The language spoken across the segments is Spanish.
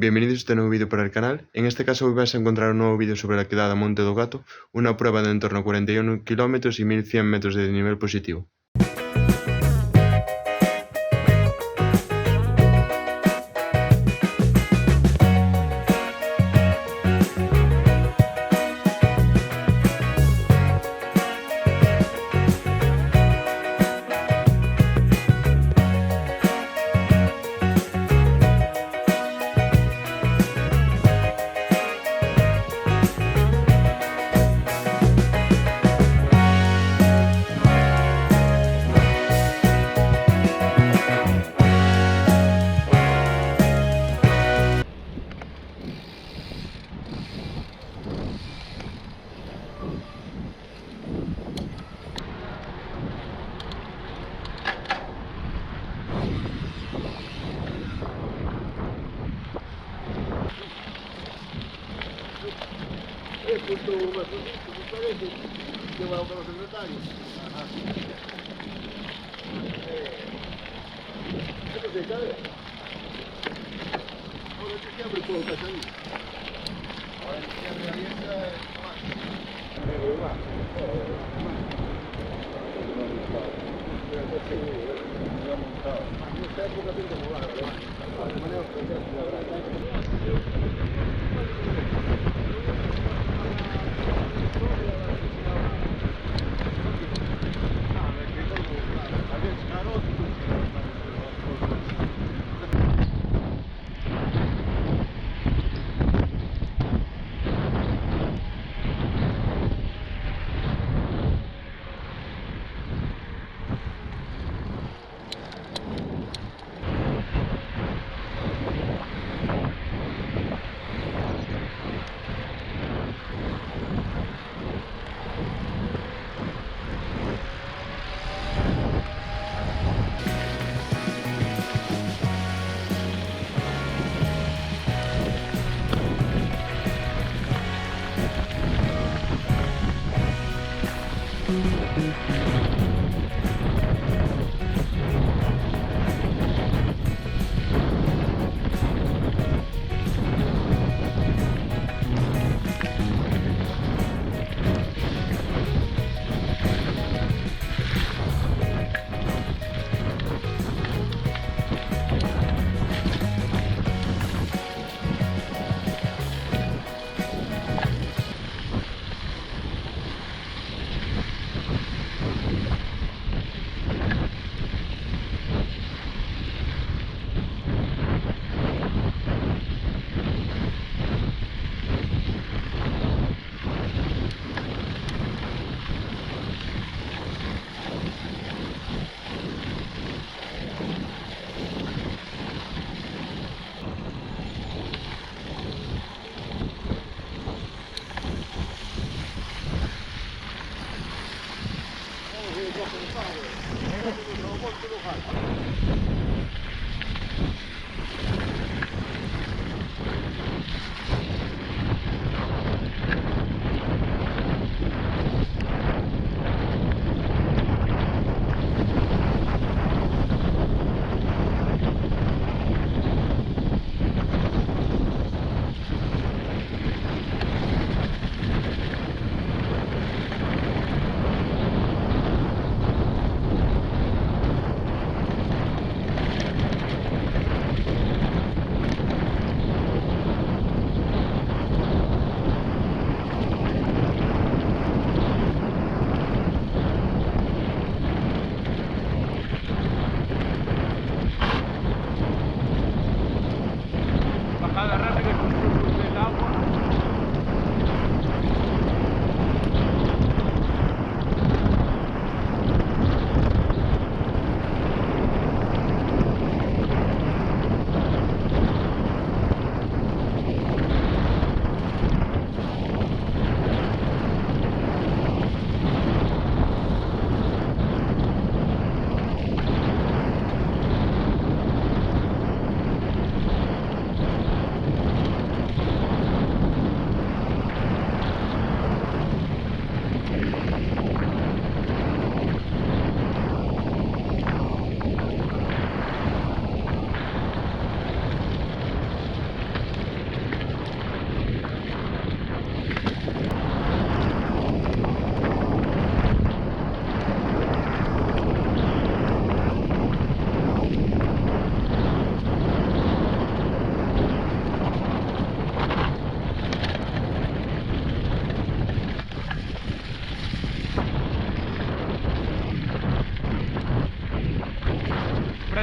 bienvenidos a este nuevo vídeo para el canal. En este caso hoy vas a encontrar un nuevo vídeo sobre la quedada Monte do Gato, una prueba de en torno a 41 km y 1100 metros de nivel positivo. Punto uno, que va con los secretarios. Ajá. ¿Qué se cae? Ahora se abre todo el cachanillo. Ahora se abre abierta.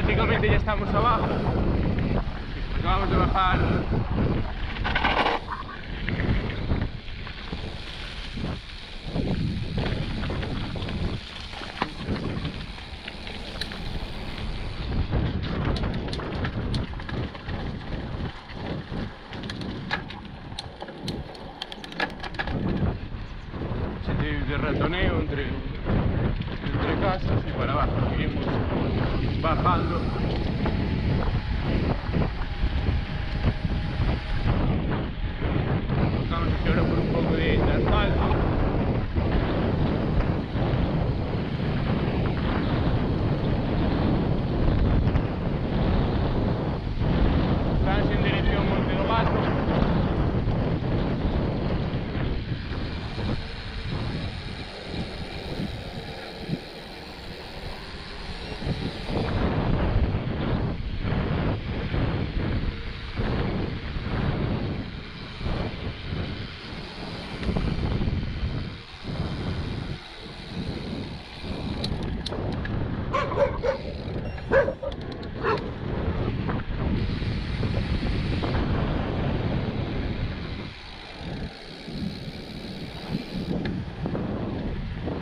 Prácticamente ya estamos abajo. Acabamos de bajar. De ratoneo entre casas y para abajo. Seguimos bajando. Vamos aquí ahora por un poco de asfalto. Estamos en dirección Monte Lobato.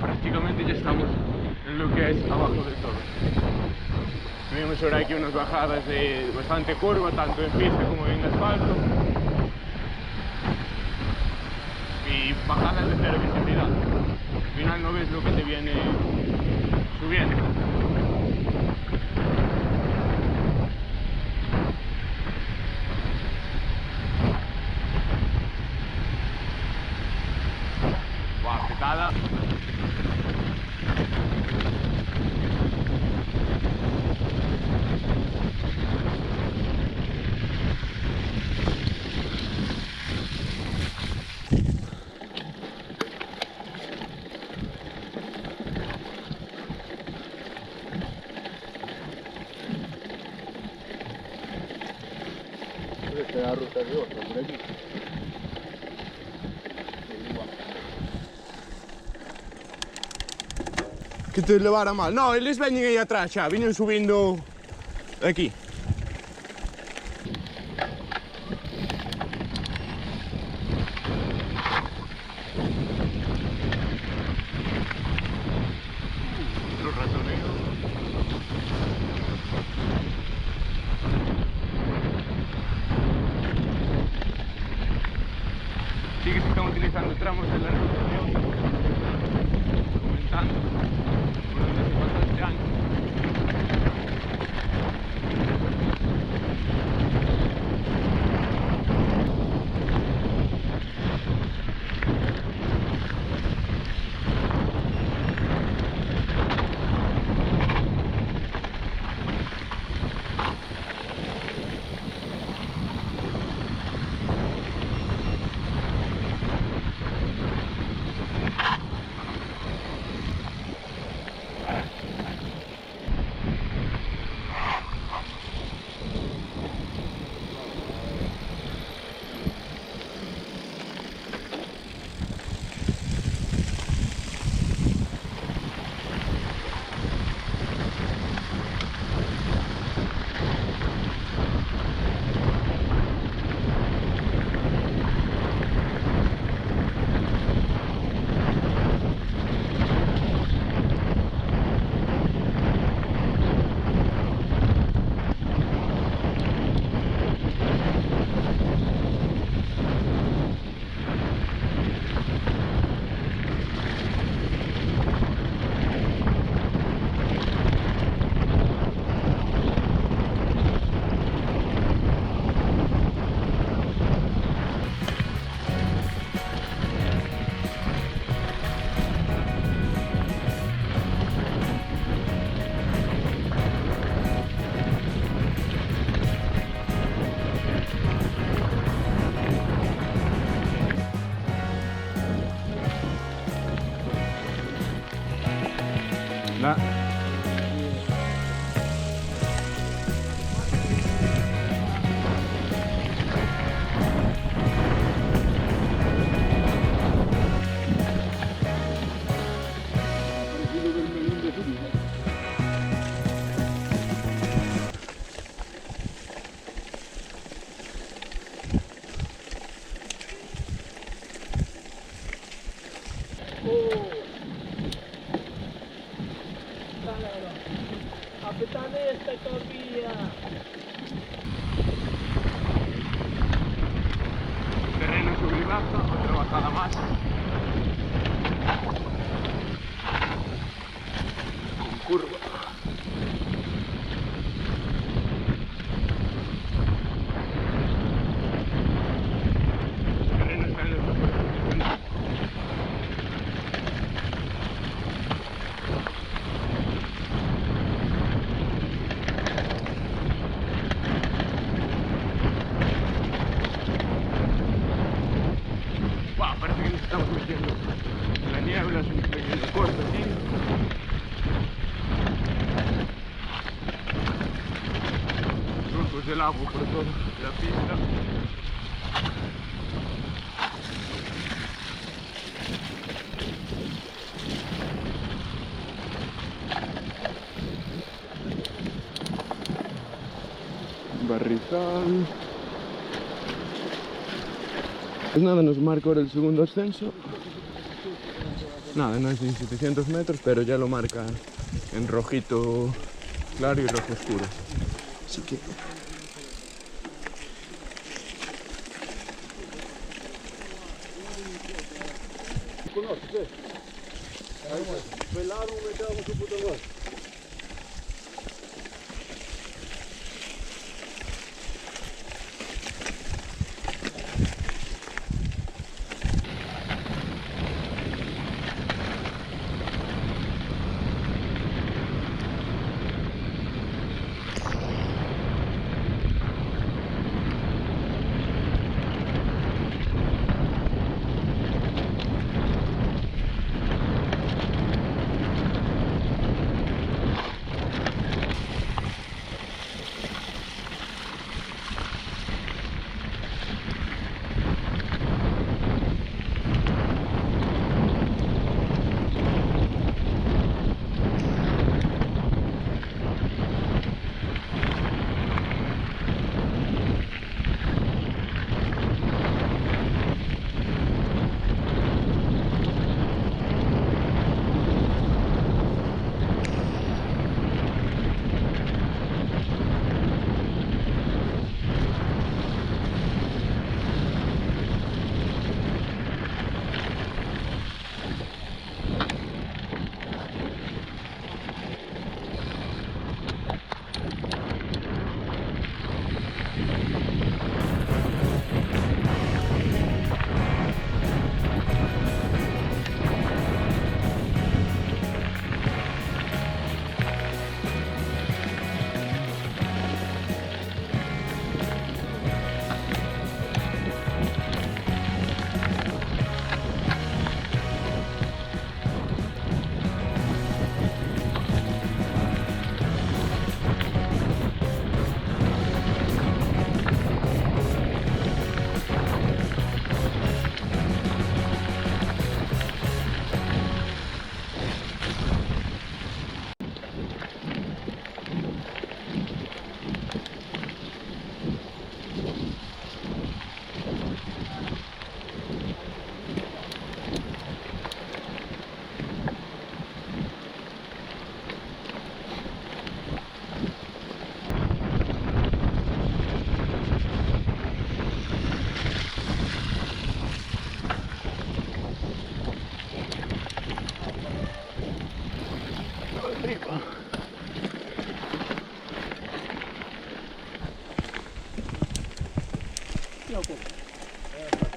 Prácticamente ya estamos en lo que es abajo del todo. Tenemos ahora aquí unas bajadas de bastante curva, tanto en pista como en asfalto. Y bajadas de cero visibilidad. Al final no ves lo que te viene subiendo. Buah, apretada. Esta es la ruta de otra, por aquí. Que te levara mal. No, eles veñen aí atrás xa, viñen subindo aquí. Outro ratoneo. Sí que se están utilizando tramos de la ruta de hoy, comentando por donde se pasó este año. Da. bajada más. Con curva. Parece que nos estamos metiendo en la niebla, es un pequeño corto aquí. Surcos del agua por toda la pista. Barrizal. Pues nada, nos marca ahora el segundo ascenso. Nada, no es de 700 metros, pero ya lo marca en rojito claro y rojo oscuro. Así que... ¿Conoces, eh? Pelaron, me cago en su puta madre.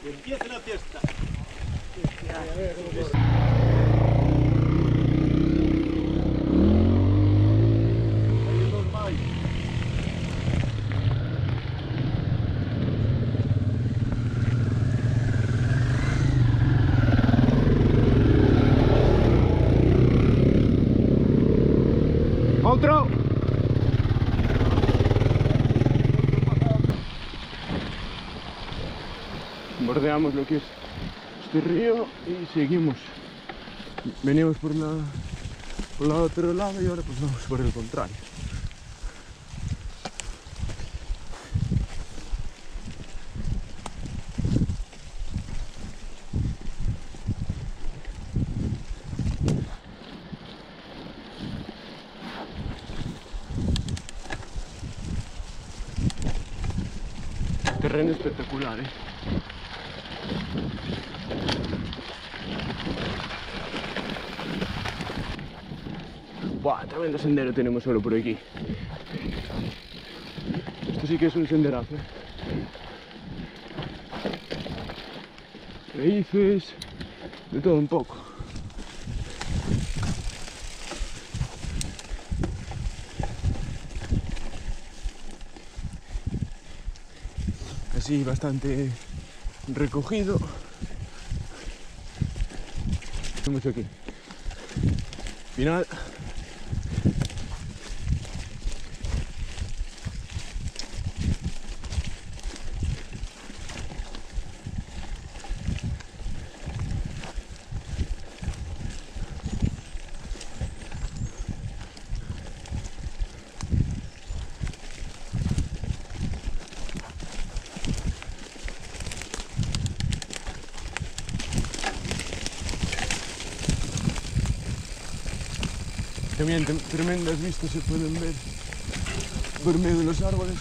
Empieza la fiesta. ¡Otro! Bordeamos lo que es este río y seguimos. Venimos por la otro lado y ahora pues vamos por el contrario. Terreno espectacular, Buah, tremendo sendero tenemos solo por aquí. Esto sí que es un senderazo, ¿eh? Raíces, de todo un poco. Así bastante recogido. Hay mucho aquí. Final. También tremendas vistas se pueden ver por medio de los árboles.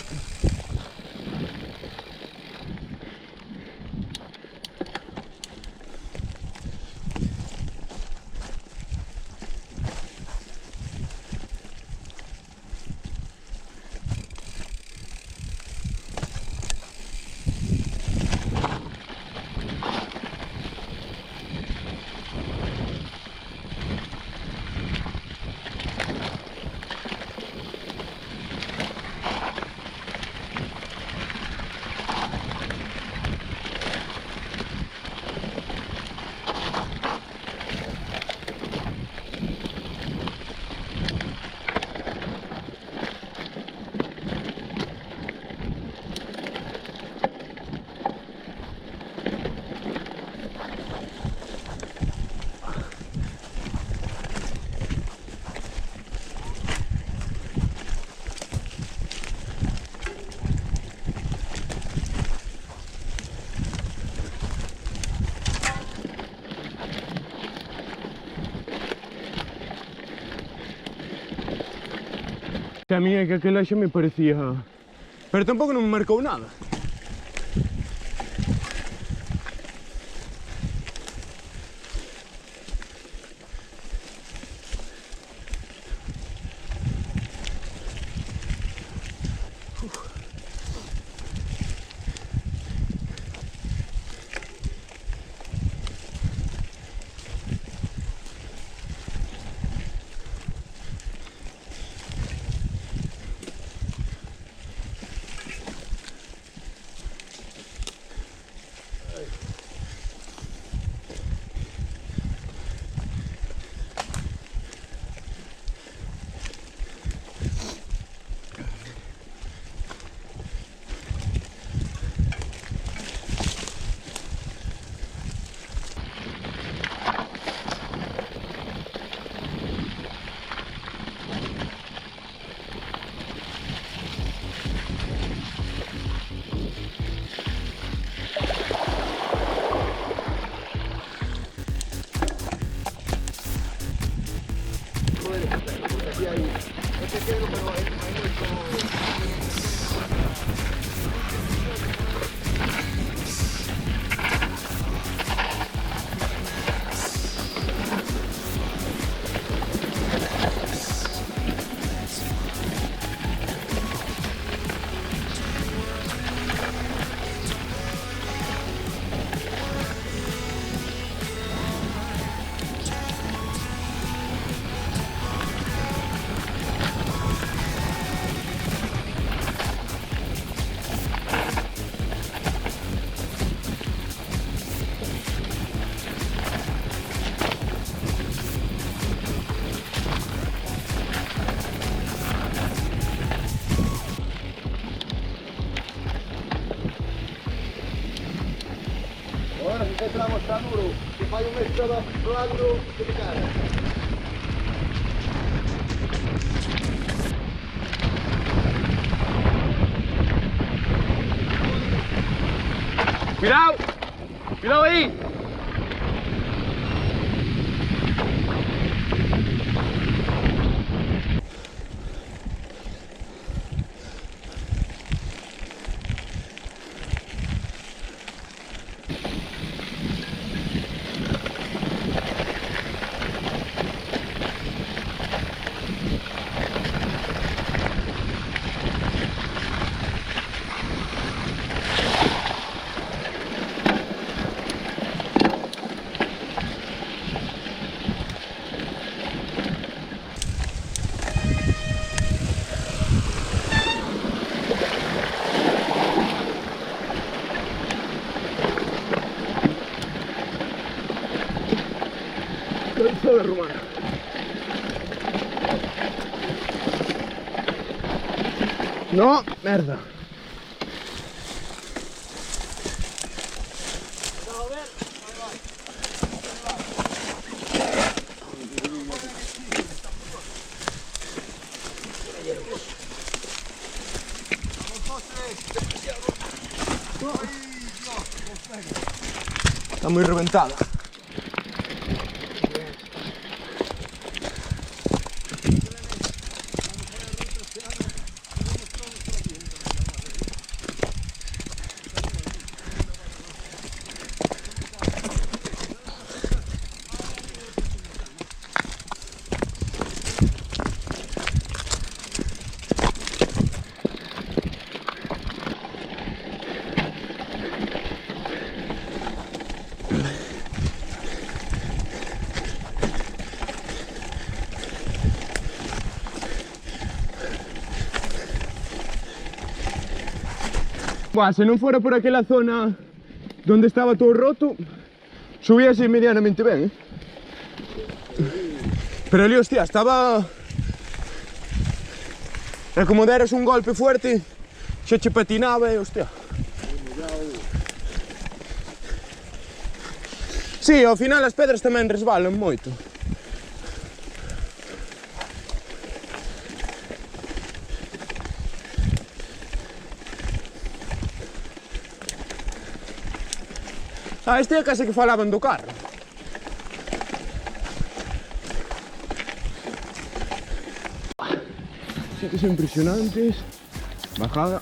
A mí é que aquel xa me parecía... Pero tampouco non me marcou nada. Entramos tan duro que fai un estado claro que te cara. Cuidado! Cuidado aí! Joder, Romano. No, merda. Está muy reventada. Buah, se non fora por aquela zona donde estaba todo roto, subíase medianamente ben, Pero ali, hostia, estaba... E como deras un golpe fuerte, xa che patinaba e, hostia. Sí, ao final as pedras tamén resbalan moito. Ah, este é case que falaban do carro. Sitios impresionantes. Bajada.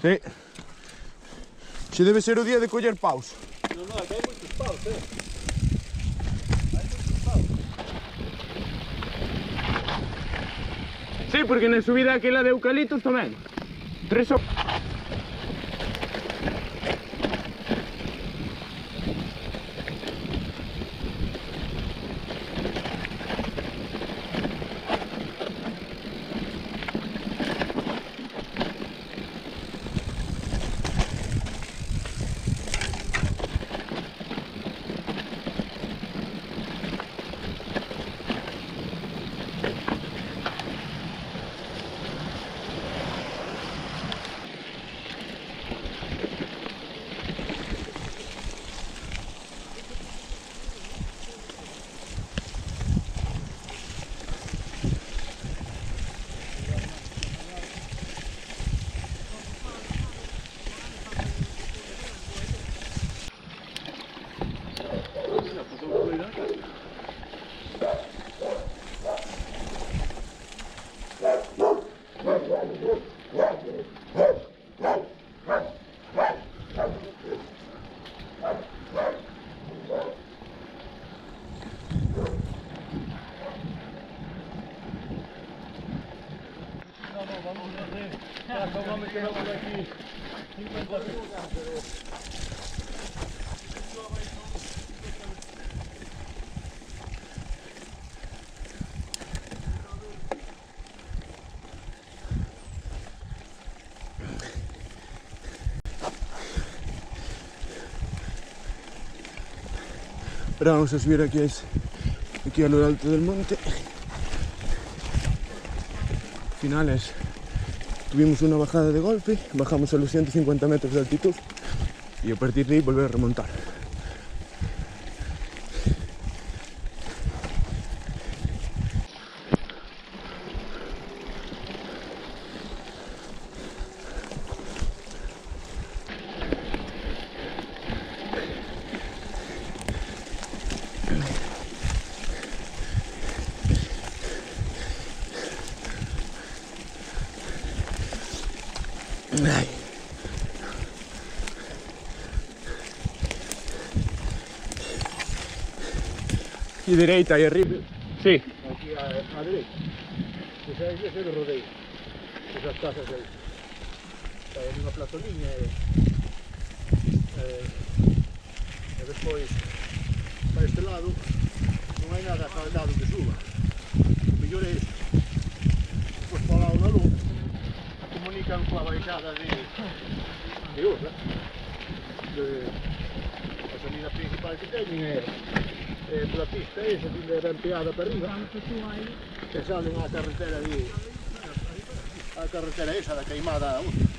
Sí. Xe debe ser o día de coller paus. Non, non, aquí hai moitos paus, Hai moitos paus. Sí, porque na subida aquela de eucaliptos tamén. 3 o... vamos a hacer. Como me quedamos aquí 50 minutos, pero... Ahora vamos a subir aquí a lo alto del monte. Finales. Tuvimos una bajada de golpe, bajamos a los 150 metros de altitud y a partir de ahí volver a remontar. Ay. Y derecha y arriba. Sí. Aquí a derecha. Ese é o rodeio. Esas casas aí. Está aí unha plazoliña e despois para este lado non hai nada caldado que suba. O mellor é isto. Despois para o lado da luz comunican coa baixada de Urla. A salida principal que teñen é pola pista esa que ben peada para arriba que salen á carretera a carretera esa da Queimada a Urla.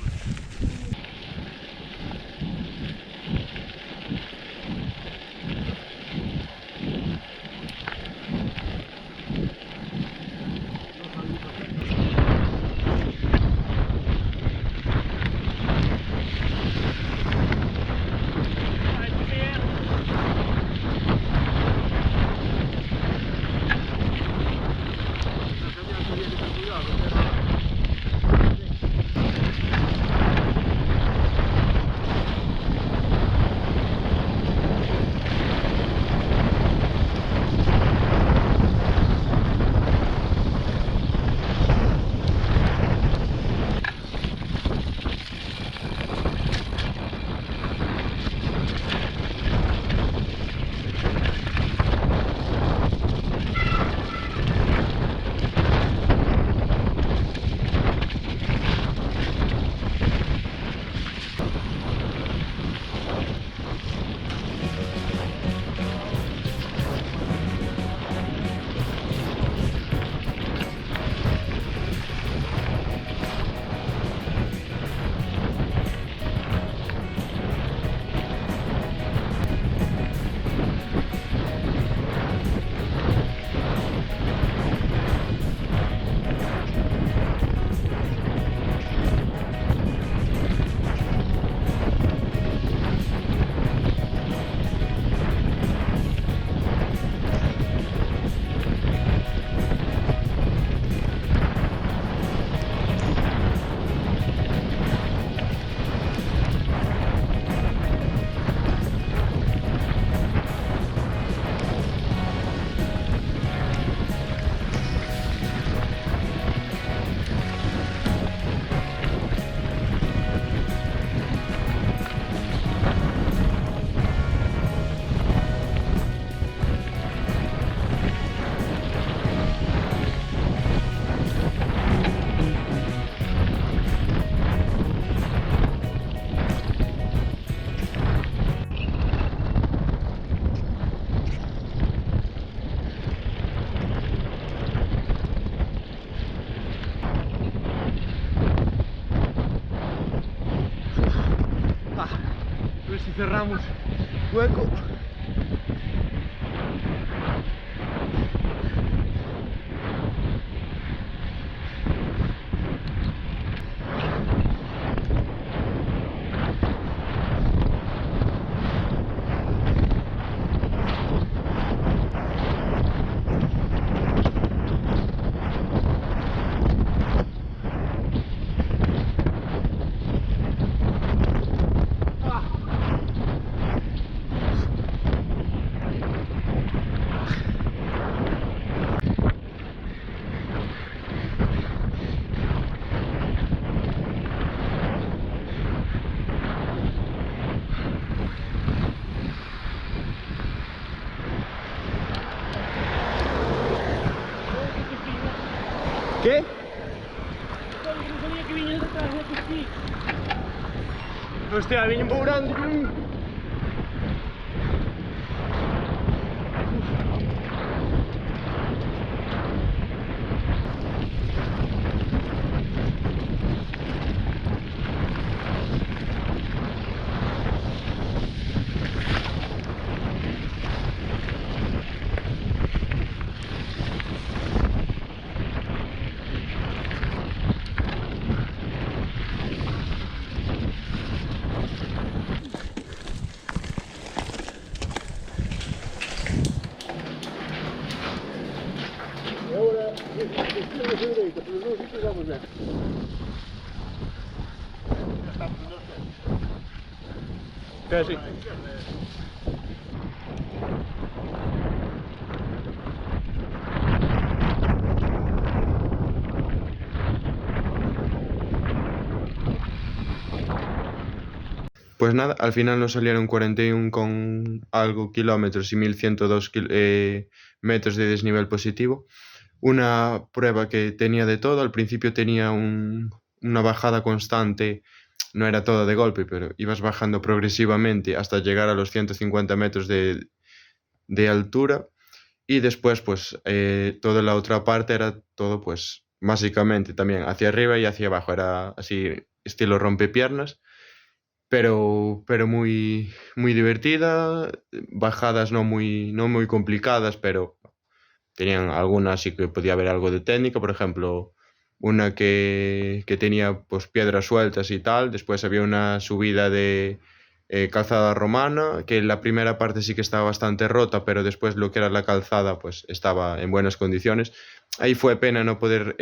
Cerramos hueco. que viñen detrás de aquí. Hostia, viñen por grande. E agora, estilo de dereita, pelos dous sitios vamos ben. Ya estamos en dos centros. Casi. Pues nada, al final nos salieron 41 con algo kilómetros y 1102 metros de desnivel positivo. Una prueba que tenía de todo, al principio tenía una bajada constante, no era todo de golpe, pero ibas bajando progresivamente hasta llegar a los 150 metros de altura, y después pues toda la otra parte era todo pues básicamente también hacia arriba y hacia abajo, era así estilo rompepiernas, pero muy, muy divertida, bajadas no muy complicadas, pero tenían algunas sí que podía haber algo de técnica, por ejemplo, una que tenía pues piedras sueltas y tal. Después había una subida de calzada romana, que la primera parte sí que estaba bastante rota, pero después lo que era la calzada pues estaba en buenas condiciones. Ahí fue pena no poder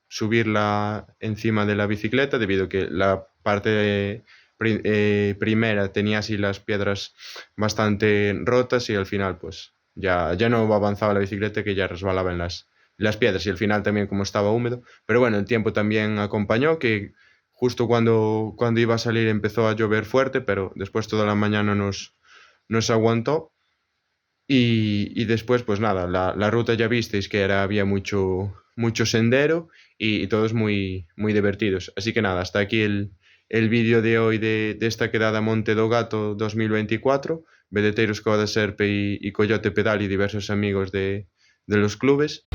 subirla encima de la bicicleta, debido a que la parte primera tenía así las piedras bastante rotas, y al final pues ya no avanzaba la bicicleta, que ya resbalaba en las piedras, y al final también como estaba húmedo. Pero bueno, el tiempo también acompañó, que justo cuando iba a salir empezó a llover fuerte, pero después toda la mañana nos aguantó. Y después pues nada, la ruta ya visteis que había mucho sendero, y todos muy divertidos. Así que nada, hasta aquí el vídeo de hoy de esta quedada Monte do Gato 2024, vedeteiros Coda Serpe y Coyote Pedal y diversos amigos de los clubes.